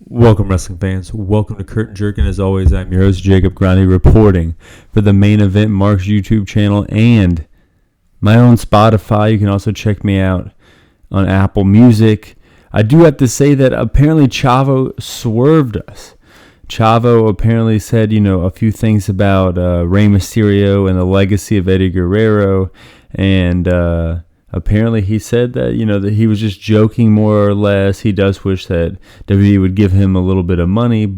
Welcome, wrestling fans. Welcome to Curtain Jerkin. As always, I'm your host, Jacob Grondy, reporting for the Main Event Mark's YouTube channel and my own Spotify. You can also check me out on Apple Music. I do have to say that apparently Chavo swerved us. Chavo apparently said, a few things about Rey Mysterio and the legacy of Eddie Guerrero, and apparently he said that, that he was just joking more or less. He does wish that WWE would give him a little bit of money,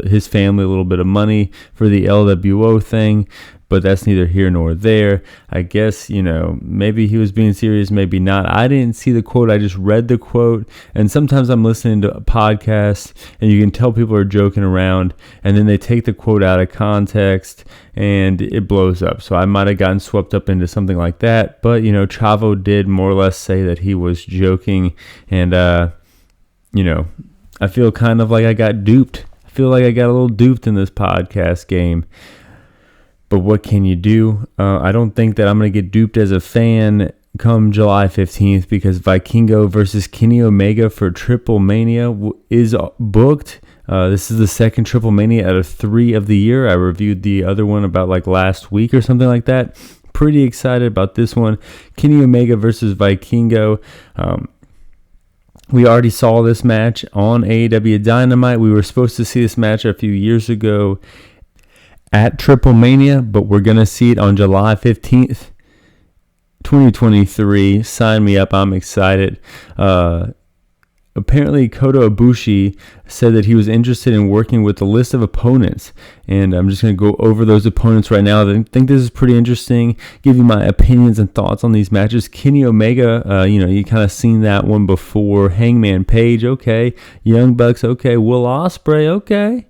his family a little bit of money for the LWO thing, but that's neither here nor there. I guess, maybe he was being serious, maybe not. I didn't see the quote. I just read the quote, and sometimes I'm listening to podcasts, and you can tell people are joking around, and then they take the quote out of context, and it blows up. So I might have gotten swept up into something like that, but, Chavo did more or less say that he was joking, and, I feel kind of like I got duped. I feel like I got a little duped in this podcast game. But what can you do? I don't think that I'm going to get duped as a fan come July 15th because Vikingo versus Kenny Omega for Triple Mania is booked. This is the second Triple Mania out of 3 of the year. I reviewed the other one about last week or something like that. Pretty excited about this one. Kenny Omega versus Vikingo. We already saw this match on AEW Dynamite. We were supposed to see this match a few years ago at Triple Mania, but we're going to see it on July 15th, 2023. Sign me up. I'm excited. Apparently, Kota Ibushi said that he was interested in working with a list of opponents, and I'm just going to go over those opponents right now. I think this is pretty interesting, give you my opinions and thoughts on these matches. Kenny Omega, you kind of seen that one before. Hangman Page, okay. Young Bucks, okay. Will Ospreay, okay.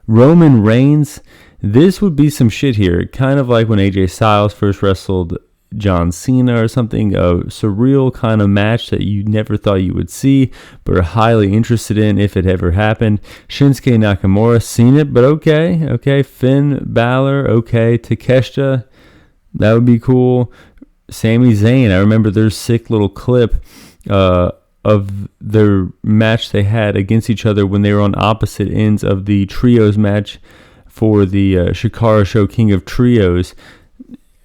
Roman Reigns. This would be some shit here, kind of like when AJ Styles first wrestled John Cena or something, a surreal kind of match that you never thought you would see, but are highly interested in if it ever happened. Shinsuke Nakamura, seen it, but okay. Finn Balor, okay. Takeshita, that would be cool. Sami Zayn, I remember their sick little clip of their match they had against each other when they were on opposite ends of the trios match for the Shikara Show King of Trios.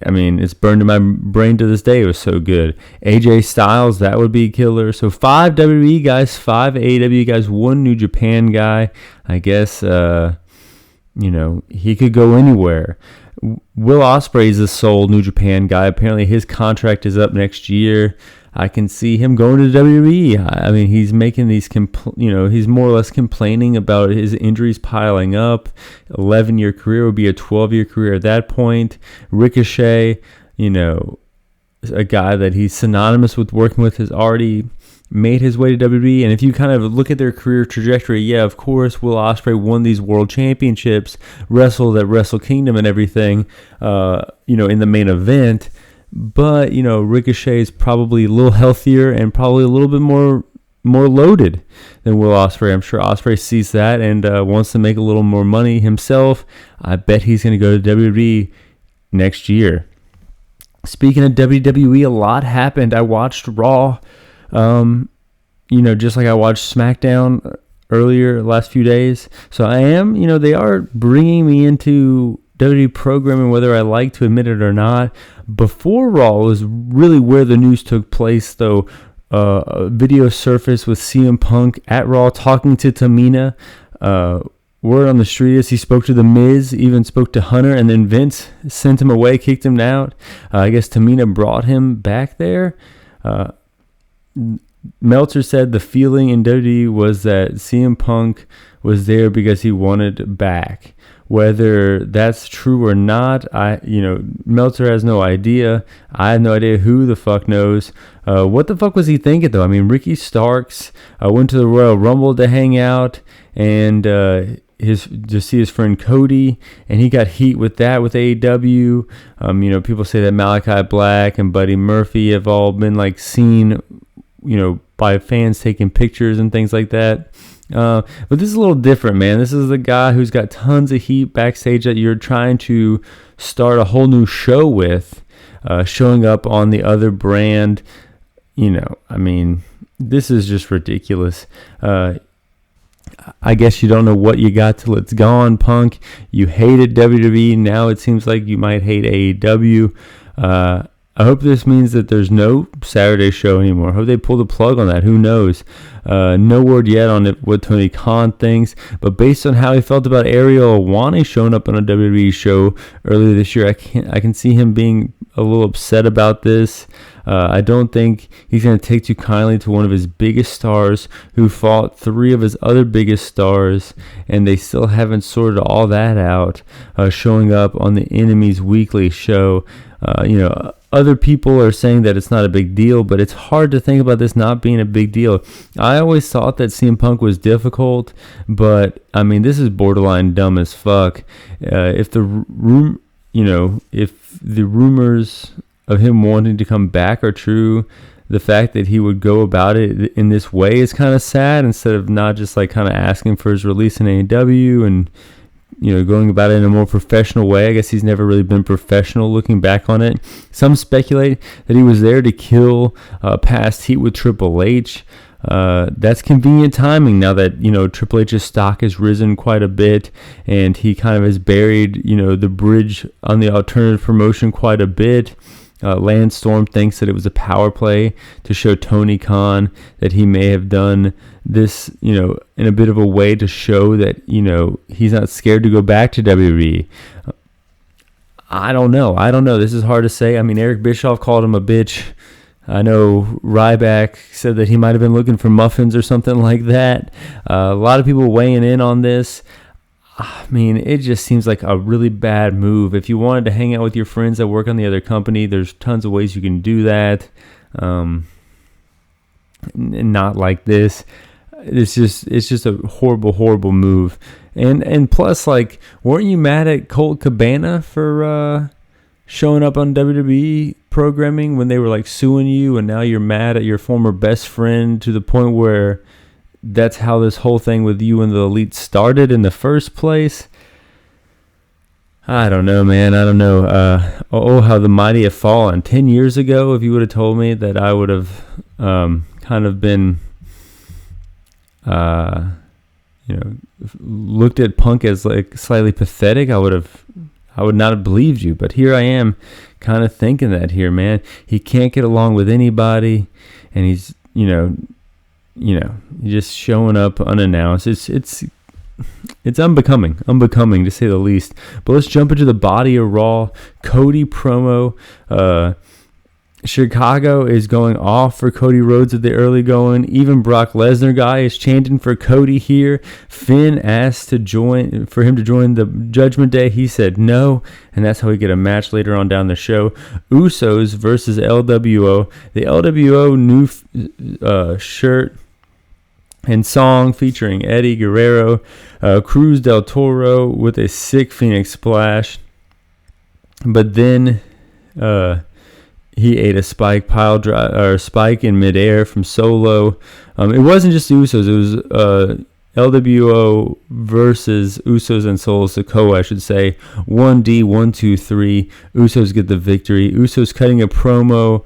I mean, it's burned in my brain to this day. It was so good. AJ Styles, that would be killer. So 5 WWE guys, 5 AEW guys, 1 New Japan guy. I guess, he could go anywhere. Will Ospreay is a sole New Japan guy. Apparently his contract is up next year. I can see him going to WWE. I mean, he's making these, he's more or less complaining about his injuries piling up. 11-year career would be a 12-year career at that point. Ricochet, a guy that he's synonymous with working with, has already made his way to WWE. And if you kind of look at their career trajectory, yeah, of course, Will Ospreay won these world championships, wrestled at Wrestle Kingdom and everything, in the main event. But, Ricochet is probably a little healthier and probably a little bit more loaded than Will Ospreay. I'm sure Ospreay sees that and wants to make a little more money himself. I bet he's going to go to WWE next year. Speaking of WWE, a lot happened. I watched Raw, just like I watched SmackDown earlier last few days. So I am, they are bringing me into WWE programming, whether I like to admit it or not. Before Raw was really where the news took place, though. A video surfaced with CM Punk at Raw talking to Tamina. Word on the street is he spoke to The Miz, even spoke to Hunter, and then Vince sent him away, kicked him out. I guess Tamina brought him back there. Meltzer said the feeling in WWE was that CM Punk was there because he wanted back. Whether that's true or not, Meltzer has no idea. I have no idea. Who the fuck knows? What the fuck was he thinking, though? I mean, Ricky Starks went to the Royal Rumble to hang out and to see his friend Cody, and he got heat with that with AEW. People say that Malachi Black and Buddy Murphy have all been seen, by fans taking pictures and things like that. But this is a little different, man. This is the guy who's got tons of heat backstage that you're trying to start a whole new show with, showing up on the other brand. This is just ridiculous. I guess you don't know what you got till it's gone, Punk. You hated WWE. Now it seems like you might hate AEW. I hope this means that there's no Saturday show anymore. I hope they pull the plug on that. Who knows? No word yet on what Tony Khan thinks. But based on how he felt about Ariel Helwani showing up on a WWE show earlier this year, I can see him being a little upset about this. I don't think he's going to take too kindly to one of his biggest stars who fought 3 of his other biggest stars, and they still haven't sorted all that out, showing up on the Enemy's weekly show. Other people are saying that it's not a big deal, but it's hard to think about this not being a big deal. I always thought that CM Punk was difficult, but I mean, this is borderline dumb as fuck. If the rumors of him wanting to come back are true, the fact that he would go about it in this way is kind of sad, instead of not just like kind of asking for his release in AEW and going about it in a more professional way. I guess he's never really been professional looking back on it. Some speculate that he was there to kill past heat with Triple H. That's convenient timing now that, Triple H's stock has risen quite a bit, and he kind of has buried, the bridge on the alternative promotion quite a bit. Lance Storm thinks that it was a power play to show Tony Khan that he may have done this, in a bit of a way to show that, he's not scared to go back to WWE. I don't know. This is hard to say. I mean, Eric Bischoff called him a bitch. I know Ryback said that he might have been looking for muffins or something like that. A lot of people weighing in on this. I mean, it just seems like a really bad move. If you wanted to hang out with your friends that work on the other company, there's tons of ways you can do that. Not like this. It's just a horrible move. And plus, like, weren't you mad at Colt Cabana for showing up on WWE programming when they were like suing you, and now you're mad at your former best friend to the point where that's how this whole thing with you and the Elite started in the first place? I don't know, man. I don't know. How the mighty have fallen. 10 years ago, if you would have told me that I would have kind of been, looked at Punk as like slightly pathetic, I would not have believed you. But here I am kind of thinking that here, man. He can't get along with anybody, and he's, just showing up unannounced. It's unbecoming to say the least. But let's jump into the body of Raw. Cody promo. Chicago is going off for Cody Rhodes at the early going. Even Brock Lesnar guy is chanting for Cody here. Finn asked for him to join the Judgment Day. He said no, and that's how we get a match later on down the show. Usos versus LWO. The LWO new shirt and song featuring Eddie Guerrero, Cruz del Toro with a sick Phoenix splash, but then he ate a spike spike in midair from Solo. It wasn't just the Usos; it was LWO versus Usos and Solo Sikoa, I should say. 1D, 1, 2, 3. Usos get the victory. Usos cutting a promo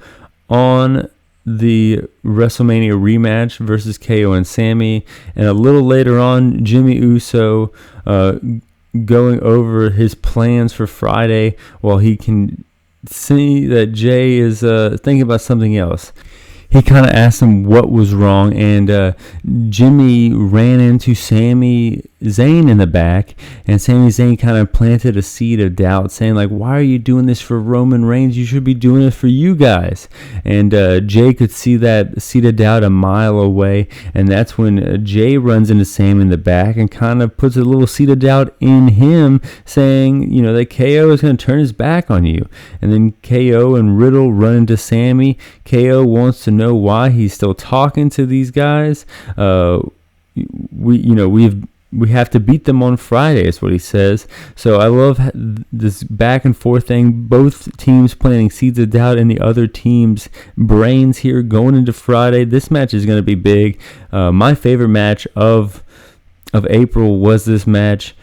on the WrestleMania rematch versus KO and Sammy, and a little later on, Jimmy Uso going over his plans for Friday while he can see that Jay is thinking about something else. He kind of asked him what was wrong, and Jimmy ran into Sami Zayn in the back, and Sami Zayn kind of planted a seed of doubt, saying, like, why are you doing this for Roman Reigns? You should be doing it for you guys. And Jay could see that seed of doubt a mile away, and that's when Jay runs into Sam in the back and kind of puts a little seed of doubt in him, saying, that KO is going to turn his back on you. And then KO and Riddle run into Sammy. KO wants to know why he's still talking to these guys. We have to beat them on Friday, is what he says. So I love this back and forth thing. Both teams planting seeds of doubt in the other team's brains here going into Friday. This match is going to be big. My favorite match of April was this match.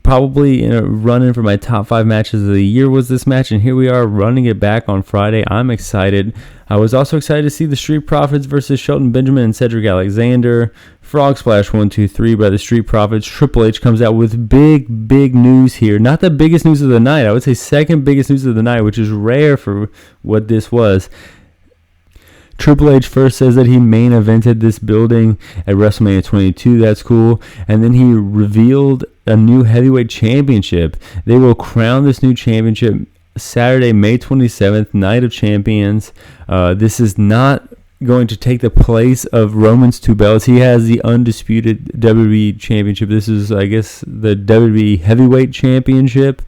Probably running for my top 5 matches of the year was this match, and here we are running it back on Friday. I'm excited. I was also excited to see the Street Profits versus Shelton Benjamin and Cedric Alexander. Frog Splash 1, 2, 3 by the Street Profits. Triple H comes out with big news here. Not the biggest news of the night. I would say second biggest news of the night, which is rare for what this was. Triple H first says that he main evented this building at WrestleMania 22. That's cool. And then he revealed a new heavyweight championship. They will crown this new championship Saturday, May 27th, Night of Champions. This is not going to take the place of Roman's 2 belts. He has the undisputed WWE Championship. This is, I guess, the WWE Heavyweight Championship.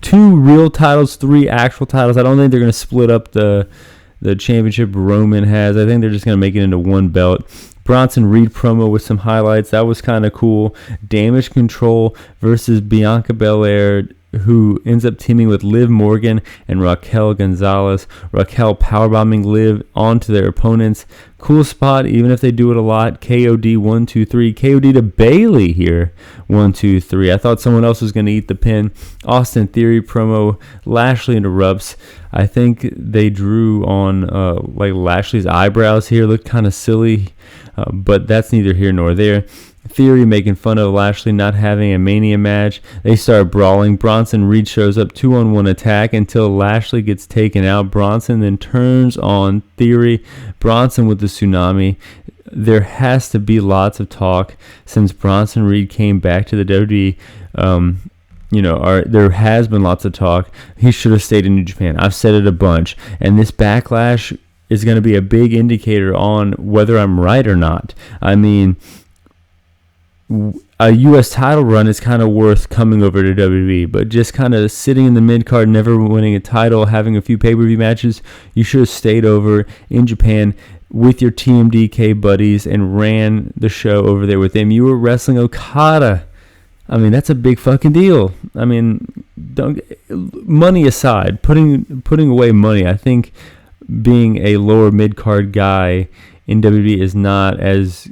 2 real titles, 3 actual titles. I don't think they're going to split up the championship Roman has. I think they're just going to make it into one belt. Bronson Reed promo with some highlights. That was kind of cool. Damage Control versus Bianca Belair, who ends up teaming with Liv Morgan and Raquel Gonzalez. Raquel powerbombing Liv onto their opponents. Cool spot, even if they do it a lot. KOD 1, 2, 3. KOD to Bayley here. 1, 2, 3. I thought someone else was going to eat the pin. Austin Theory promo. Lashley interrupts. I think they drew on Lashley's eyebrows here. Looked kind of silly, but that's neither here nor there. Theory making fun of Lashley not having a Mania match. They start brawling. Bronson Reed shows up 2-on-1 attack until Lashley gets taken out. Bronson then turns on Theory. Bronson with the tsunami. There has to be lots of talk since Bronson Reed came back to the WWE. There has been lots of talk. He should have stayed in New Japan. I've said it a bunch. And this Backlash is going to be a big indicator on whether I'm right or not. I mean, a U.S. title run is kind of worth coming over to WWE, but just kind of sitting in the mid-card, never winning a title, having a few pay-per-view matches, you should have stayed over in Japan with your TMDK buddies and ran the show over there with them. You were wrestling Okada. I mean, that's a big fucking deal. I mean, money aside, putting away money, I think being a lower mid-card guy in WWE is not as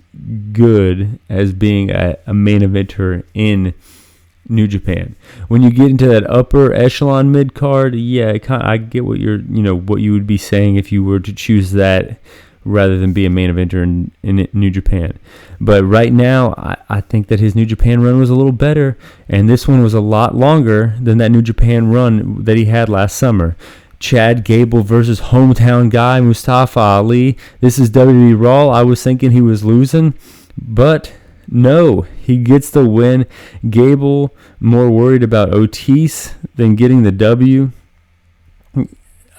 good as being a main eventer in New Japan. When you get into that upper echelon mid card, yeah, I get what what you would be saying if you were to choose that rather than be a main eventer in New Japan. But right now, I think that his New Japan run was a little better, and this one was a lot longer than that New Japan run that he had last summer. Chad Gable versus hometown guy Mustafa Ali. This is WWE Raw. I was thinking he was losing, but no, he gets the win. Gable more worried about Otis than getting the W.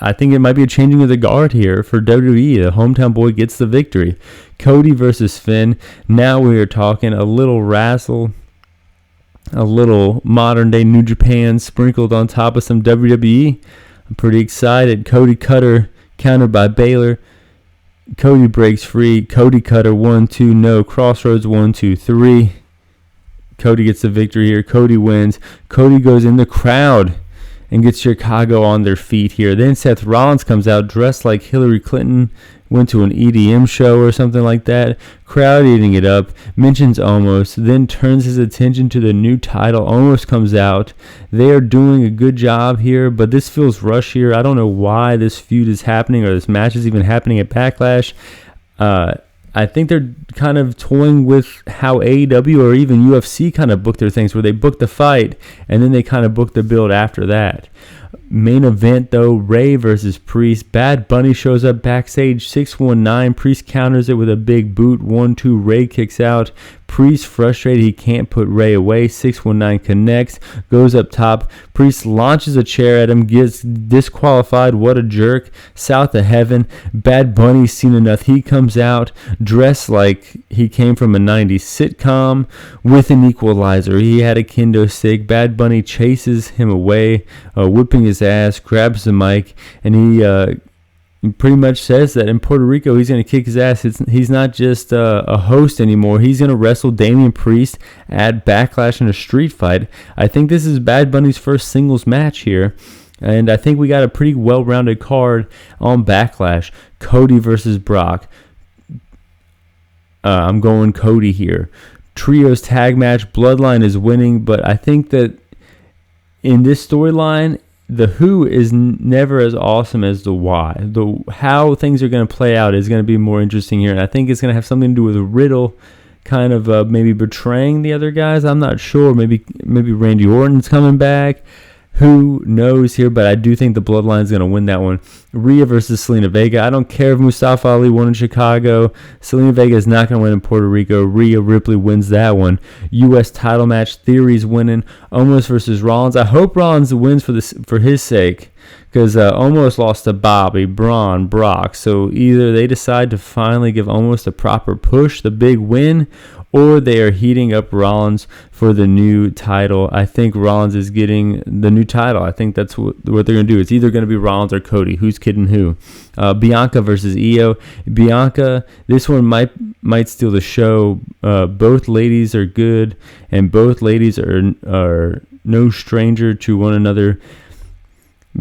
I think it might be a changing of the guard here for WWE. The hometown boy gets the victory. Cody versus Finn. Now we are talking a little wrestle, a little modern day New Japan sprinkled on top of some WWE. I'm pretty excited. Cody Cutter countered by Baylor. Cody breaks free. Cody Cutter 1, 2, no. Crossroads 1, 2, 3. Cody gets the victory here. Cody wins. Cody goes in the crowd and gets Chicago on their feet here. Then Seth Rollins comes out dressed like Hillary Clinton. Went to an EDM show or something like that. Crowd eating it up. Mentions Omos. Then turns his attention to the new title. Omos comes out. They are doing a good job here, but this feels rushed. I don't know why this feud is happening or this match is even happening at Backlash. I think they're kind of toying with how AEW or even UFC kind of book their things, where they book the fight and then they kind of book the build after that. Main event, though, Ray versus Priest. Bad Bunny shows up backstage, 619. Priest counters it with a big boot, 1-2. Ray kicks out. Priest frustrated he can't put Ray away. 619 connects, goes up top. Priest launches a chair at him, gets disqualified. What a jerk. South of Heaven. Bad Bunny's seen enough. He comes out dressed like he came from a 90s sitcom with an equalizer. He had a kendo stick. Bad Bunny chases him away, whipping his ass, grabs the mic, and he pretty much says that in Puerto Rico he's going to kick his ass. He's not just a host anymore. He's going to wrestle Damian Priest at Backlash in a street fight. I think this is Bad Bunny's first singles match here, and I think we got a pretty well-rounded card on Backlash. Cody versus Brock. I'm going Cody here. trios tag match. Bloodline is winning, but I think that in this storyline, the who is never as awesome as the why. The how things are going to play out is going to be more interesting here, and I think it's going to have something to do with Riddle kind of maybe betraying the other guys. I'm not sure. Maybe Randy Orton's coming back. Who knows here, but I do think the Bloodline is going to win that one. Rhea versus Selena Vega. I don't care if Mustafa Ali won in Chicago. Selena Vega is not going to win in Puerto Rico. Rhea Ripley wins that one. U.S. title match. Theory's winning. Omos versus Rollins. I hope Rollins wins for his sake, because Omos lost to Bobby, Braun, Brock. So either they decide to finally give Omos a proper push, the big win, or they are heating up Rollins for the new title. I think Rollins is getting the new title. I think that's what they're going to do. It's either going to be Rollins or Cody. Who's kidding who? Bianca versus Io. Bianca, this one might steal the show. Both ladies are good, and both ladies are no stranger to one another,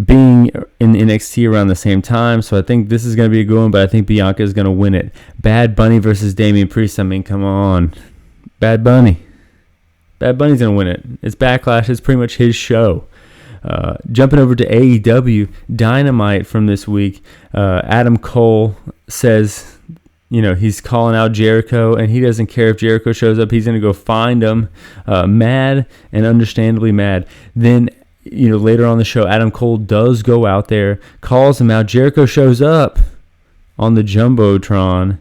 being in NXT around the same time. So I think this is going to be a good one, but I think Bianca is going to win it. Bad Bunny versus Damian Priest. I mean, come on. Bad Bunny's going to win it. It's Backlash. It's pretty much his show. Jumping over to AEW Dynamite from this week, Adam Cole says, he's calling out Jericho, and he doesn't care if Jericho shows up. He's going to go find him. Mad, and understandably mad. Then later on the show, Adam Cole does go out there, calls him out. Jericho shows up on the Jumbotron,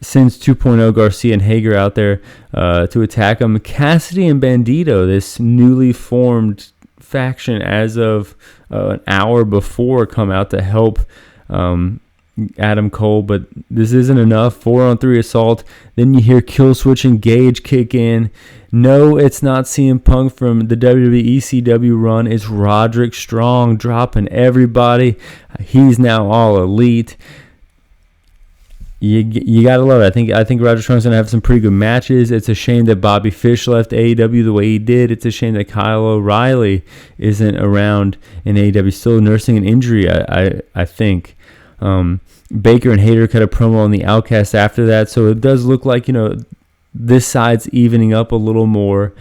sends 2.0 Garcia and Hager out there to attack him. Cassidy and Bandito, this newly formed faction as of an hour before, come out to help Adam Cole, but this isn't enough. 4-on-3 assault. Then you hear Kill Switch and Gage kick in. No, it's not CM Punk from the WWE ECW run. It's Roderick Strong dropping everybody. He's now all elite. You gotta love it. I think Roderick Strong's gonna have some pretty good matches. It's a shame that Bobby Fish left AEW the way he did. It's a shame that Kyle O'Reilly isn't around in AEW, still nursing an injury. I think. Baker and Hayter cut a promo on the Outcast after that, so it does look like this side's evening up a little more.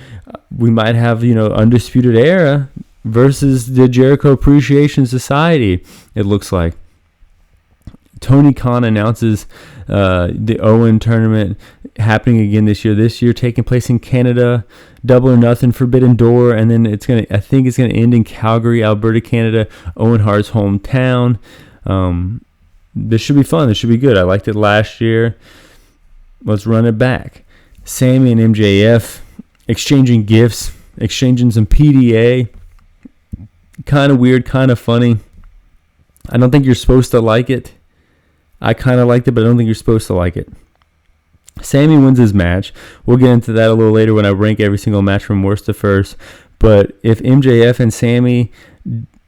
We might have Undisputed Era versus the Jericho Appreciation Society. It looks like Tony Khan announces the Owen tournament happening again this year. This year taking place in Canada, Double or Nothing, Forbidden Door, and then I think it's gonna end in Calgary, Alberta, Canada, Owen Hart's hometown. This should be fun. This should be good. I liked it last year. Let's run it back. Sammy and MJF exchanging gifts, exchanging some PDA. Kind of weird, kind of funny. I don't think you're supposed to like it. I kind of liked it, but I don't think you're supposed to like it. Sammy wins his match. We'll get into that a little later when I rank every single match from worst to first. But if MJF and Sammy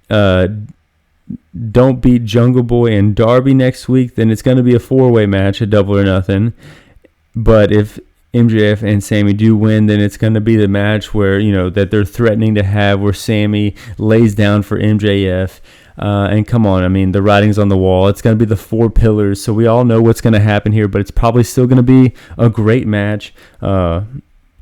don't beat Jungle Boy and Darby next week, then it's going to be a 4-way match at Double or Nothing. But if MJF and Sammy do win, then it's going to be the match where, that they're threatening to have, where Sammy lays down for MJF. And come on, I mean, the writing's on the wall. It's going to be the 4 pillars, so we all know what's going to happen here, but it's probably still going to be a great match.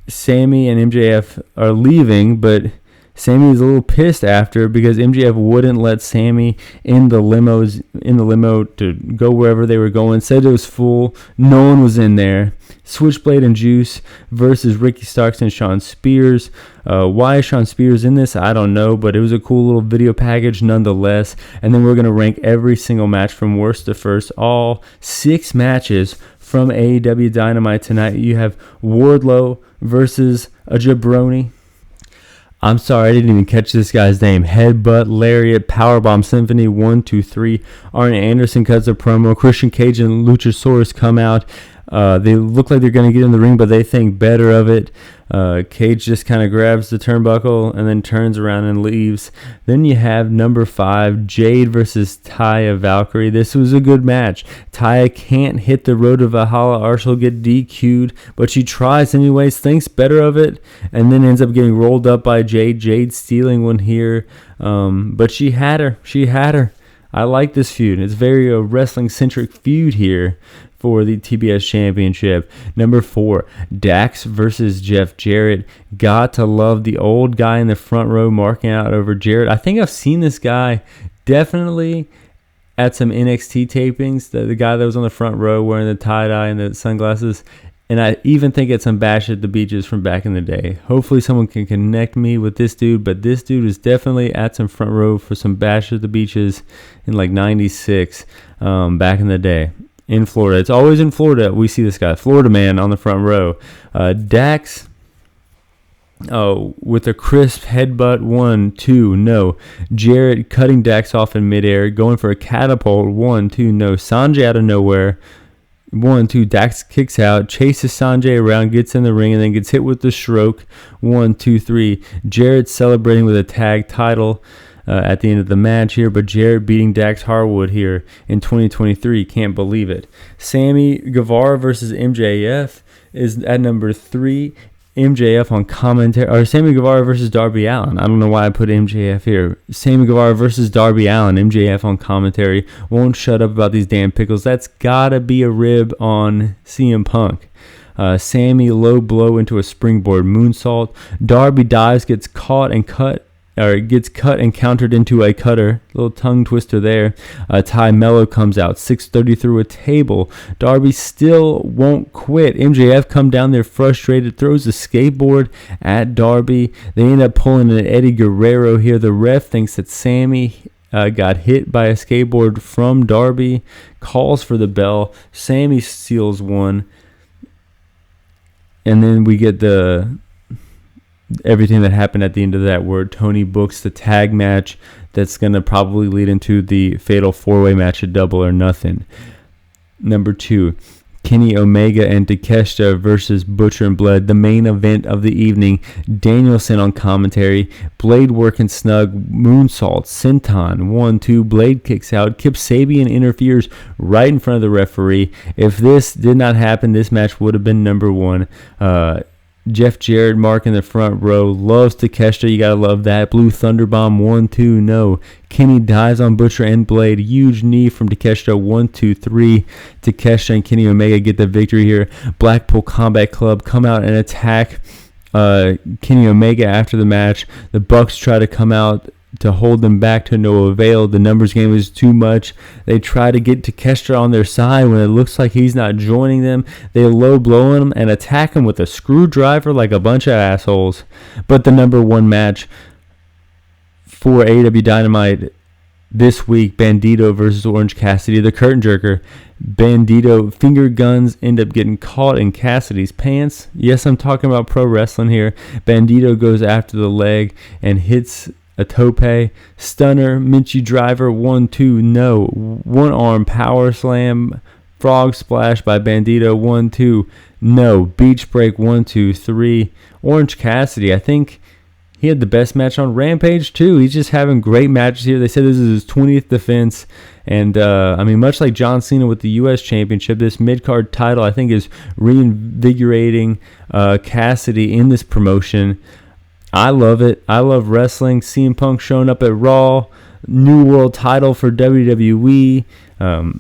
Sammy and MJF are leaving, but Sammy is a little pissed after because MJF wouldn't let Sammy in the limo to go wherever they were going. Said it was full. No one was in there. Switchblade and Juice versus Ricky Starks and Shawn Spears. Why is Shawn Spears in this? I don't know, but it was a cool little video package nonetheless. And then we're going to rank every single match from worst to first. All 6 matches from AEW Dynamite tonight. You have Wardlow versus a jabroni. I'm sorry, I didn't even catch this guy's name. Headbutt, Lariat, Powerbomb Symphony, 1, 2, 3. Arn Anderson cuts a promo. Christian Cage and Luchasaurus come out. They look like they're going to get in the ring, but they think better of it. Cage just kind of grabs the turnbuckle and then turns around and leaves. Then you have number 5, Jade versus Taya Valkyrie. This was a good match. Taya can't hit the road to Valhalla or she'll get DQ'd, but she tries anyways, thinks better of it, and then ends up getting rolled up by Jade. Jade stealing one here, but she had her. I like this feud. It's very wrestling-centric feud here for the TBS Championship. Number 4, Dax versus Jeff Jarrett. Got to love the old guy in the front row marking out over Jarrett. I think I've seen this guy definitely at some NXT tapings, the guy that was on the front row wearing the tie-dye and the sunglasses. And I even think at some Bash at the Beaches from back in the day. Hopefully someone can connect me with this dude, but this dude is definitely at some front row for some Bash at the Beaches in like 96 back in the day in Florida. It's always in Florida we see this guy, Florida man on the front row. Dax, with a crisp headbutt, 1, 2, no. Jarrett cutting Dax off in midair, going for a catapult, 1, 2, no. Sanjay out of nowhere, 1, 2, Dax kicks out, chases Sanjay around, gets in the ring, and then gets hit with the stroke. 1, 2, 3. Jarrett celebrating with a tag title at the end of the match here, but Jarrett beating Dax Harwood here in 2023. Can't believe it. Sammy Guevara versus MJF is at number 3. MJF on commentary, or Sammy Guevara versus Darby Allin. I don't know why I put MJF here. Sammy Guevara versus Darby Allin. MJF on commentary. Won't shut up about these damn pickles. That's gotta be a rib on CM Punk. Sammy low blow into a springboard moonsault. Darby dives, gets cut and countered into a cutter. Little tongue twister there. Ty Mello comes out, 630 through a table. Darby still won't quit. MJF come down there frustrated, throws a skateboard at Darby. They end up pulling an Eddie Guerrero here. The ref thinks that Sammy got hit by a skateboard from Darby, calls for the bell. Sammy steals one. And then we get everything that happened at the end of that, where Tony books the tag match that's going to probably lead into the fatal 4-way match at Double or Nothing. Number 2, Kenny Omega and Takeshita versus Butcher and Blade, the main event of the evening. Danielson on commentary. Blade working snug, moonsault, senton, 1, 2, Blade kicks out. Kip Sabian interferes right in front of the referee. If this did not happen, this match would have been number 1. Jeff Jarrett mark in the front row. Loves Takeshita. You gotta love that. Blue Thunderbomb. 1, 2, no. Kenny dives on Butcher and Blade. Huge knee from Takeshita. 1, 2, 3. Takeshita and Kenny Omega get the victory here. Blackpool Combat Club come out and attack Kenny Omega after the match. The Bucks try to come out to hold them back to no avail. The numbers game is too much. They try to get Takeshita on their side when it looks like he's not joining them. They low blow him and attack him with a screwdriver like a bunch of assholes. But the number 1 match for AEW Dynamite this week, Bandito versus Orange Cassidy, the Curtain Jerker. Bandito finger guns end up getting caught in Cassidy's pants. Yes, I'm talking about pro wrestling here. Bandito goes after the leg and hits a tope, stunner, Minchie driver, 1, 2, no. One arm power slam, frog splash by Bandito, 1, 2, no. Beach break, 1, 2, 3. Orange Cassidy, I think he had the best match on Rampage too. He's just having great matches here. They said this is his 20th defense. And, much like John Cena with the U.S. Championship, this mid-card title, I think, is reinvigorating Cassidy in this promotion. I love it. I love wrestling. CM Punk showing up at Raw. New World title for WWE. I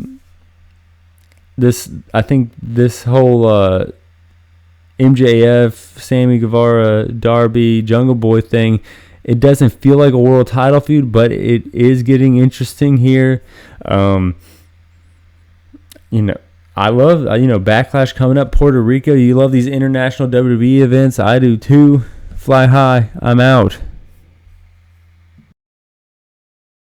think this whole MJF, Sammy Guevara, Darby, Jungle Boy thing, it doesn't feel like a world title feud, but it is getting interesting here. I love, Backlash coming up, Puerto Rico. You love these international WWE events. I do too. Fly high. I'm out.